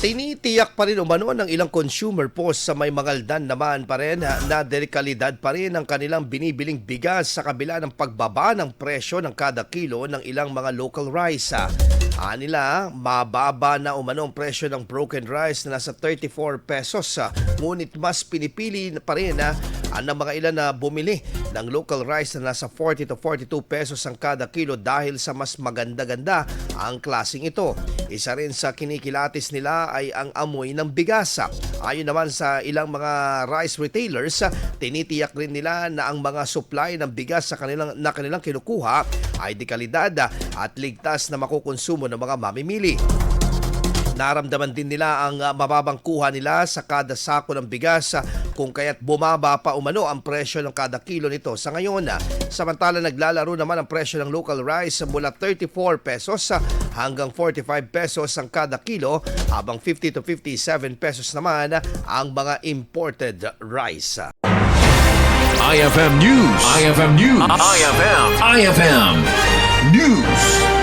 Tinitiyak pa rin umano ng ilang consumer post sa may Mangaldan naman pa rin na dekalidad pa rin ang kanilang binibiling bigas sa kabila ng pagbaba ng presyo ng kada kilo ng ilang mga local rice. Anila, mababa na umano ang presyo ng broken rice na nasa 34 pesos. Ngunit mas pinipili pa rin ng mga ilan na bumili ng local rice na nasa 40 to 42 pesos ang kada kilo dahil sa mas maganda-ganda ang klaseng ito. Isa rin sa kinikilatis nila ay ang amoy ng bigas. Ayon naman sa ilang mga rice retailers, tinitiyak rin nila na ang mga supply ng bigas sa kanilang kinukuha ay dekalidad at ligtas na makokonsumo ng mga mamimili. Naramdaman din nila ang mababang kuha nila sa kada sako ng bigas kung kaya't bumaba pa umano ang presyo ng kada kilo nito sa ngayon. Samantala naglalaro naman ang presyo ng local rice mula 34 pesos hanggang 45 pesos ang kada kilo habang 50 to 57 pesos naman ang mga imported rice. IFM News. IFM News. IFM News.